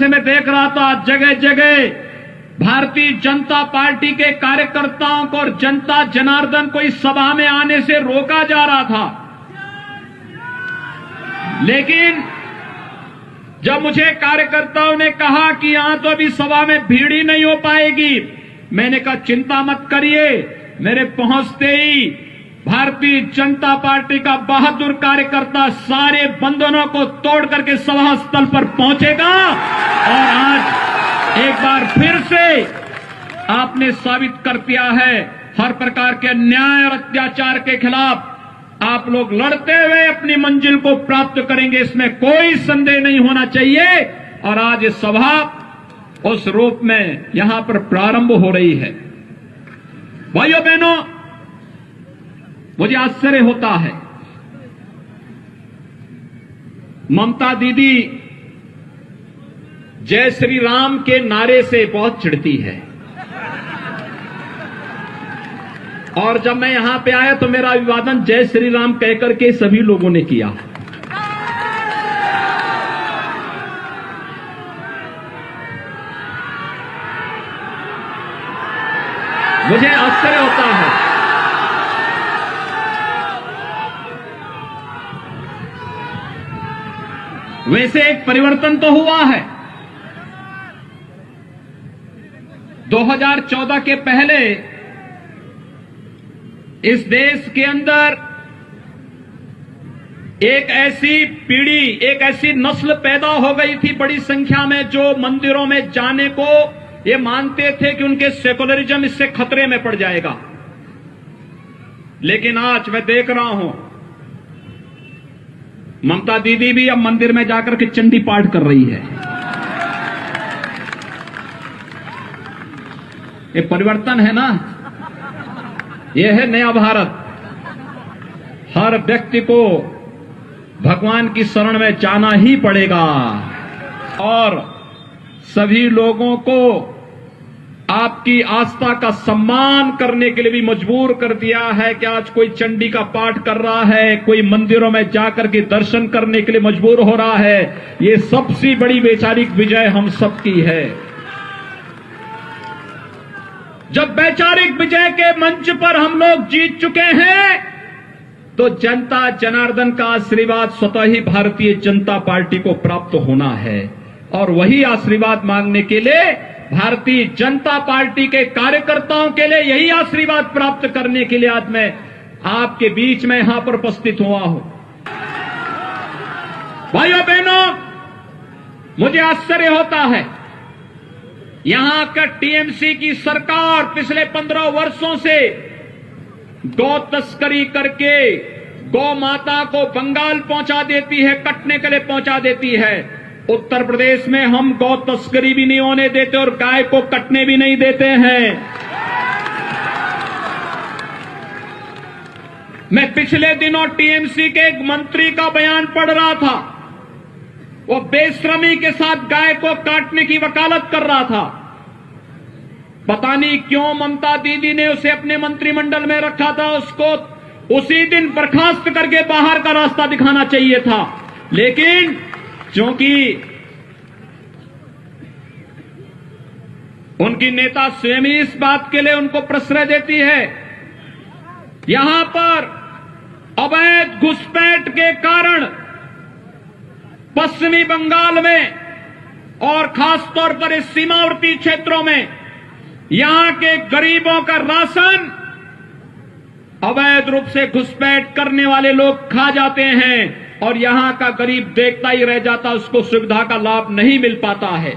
से मैं देख रहा था जगह जगह भारतीय जनता पार्टी के कार्यकर्ताओं को और जनता जनार्दन को इस सभा में आने से रोका जा रहा था। लेकिन जब मुझे कार्यकर्ताओं ने कहा कि यहां तो अभी सभा में भीड़ ही नहीं हो पाएगी, मैंने कहा चिंता मत करिए, मेरे पहुंचते ही भारतीय जनता पार्टी का बहादुर कार्यकर्ता सारे बंधनों को तोड़ करके सभा स्थल पर पहुंचेगा और आज एक बार फिर से आपने साबित कर दिया है हर प्रकार के अन्याय और अत्याचार के खिलाफ आप लोग लड़ते हुए अपनी मंजिल को प्राप्त करेंगे, इसमें कोई संदेह नहीं होना चाहिए। और आज ये सभा उस रूप में यहां पर प्रारंभ हो रही है। भाइयों बहनों, मुझे आश्चर्य होता है, ममता दीदी जय श्री राम के नारे से बहुत चिढ़ती है और जब मैं यहां पे आया तो मेरा अभिवादन जय श्री राम कहकर के सभी लोगों ने किया। मुझे आश्चर्य होता है। वैसे एक परिवर्तन तो हुआ है। 2014 के पहले इस देश के अंदर एक ऐसी पीढ़ी, एक ऐसी नस्ल पैदा हो गई थी बड़ी संख्या में, जो मंदिरों में जाने को ये मानते थे कि उनके सेकुलरिज्म इससे खतरे में पड़ जाएगा। लेकिन आज मैं देख रहा हूं ममता दीदी भी अब मंदिर में जाकर के चंडी पाठ कर रही है। ये परिवर्तन है ना, ये है नया भारत। हर व्यक्ति को भगवान की शरण में जाना ही पड़ेगा और सभी लोगों को आपकी आस्था का सम्मान करने के लिए भी मजबूर कर दिया है कि आज कोई चंडी का पाठ कर रहा है, कोई मंदिरों में जाकर के दर्शन करने के लिए मजबूर हो रहा है। ये सबसे बड़ी वैचारिक विजय हम सबकी है। जब वैचारिक विजय के मंच पर हम लोग जीत चुके हैं तो जनता जनार्दन का आशीर्वाद स्वतः ही भारतीय जनता पार्टी को प्राप्त होना है और वही आशीर्वाद मांगने के लिए भारतीय जनता पार्टी के कार्यकर्ताओं के लिए यही आशीर्वाद प्राप्त करने के लिए आज मैं आपके बीच में यहां पर उपस्थित हुआ हूं। भाइयों बहनों, मुझे आश्चर्य होता है, यहां का टीएमसी की सरकार पिछले 15 वर्षों से गौ तस्करी करके गौ माता को बंगाल पहुंचा देती है, कटने के लिए पहुंचा देती है। उत्तर प्रदेश में हम गौ तस्करी भी नहीं होने देते और गाय को कटने भी नहीं देते हैं। मैं पिछले दिनों टीएमसी के एक मंत्री का बयान पढ़ रहा था। वो बेशर्मी के साथ गाय को काटने की वकालत कर रहा था। पता नहीं क्यों ममता दीदी ने उसे अपने मंत्रिमंडल में रखा था, उसको उसी दिन बर्खास्त करके बाहर का रास्ता दिखाना चाहिए था। लेकिन क्योंकि उनकी नेता स्वयं ही इस बात के लिए उनको प्रश्रय देती है, यहां पर अवैध घुसपैठ के कारण पश्चिमी बंगाल में और खासतौर पर इस सीमावर्ती क्षेत्रों में यहां के गरीबों का राशन अवैध रूप से घुसपैठ करने वाले लोग खा जाते हैं और यहां का गरीब देखता ही रह जाता, उसको सुविधा का लाभ नहीं मिल पाता है।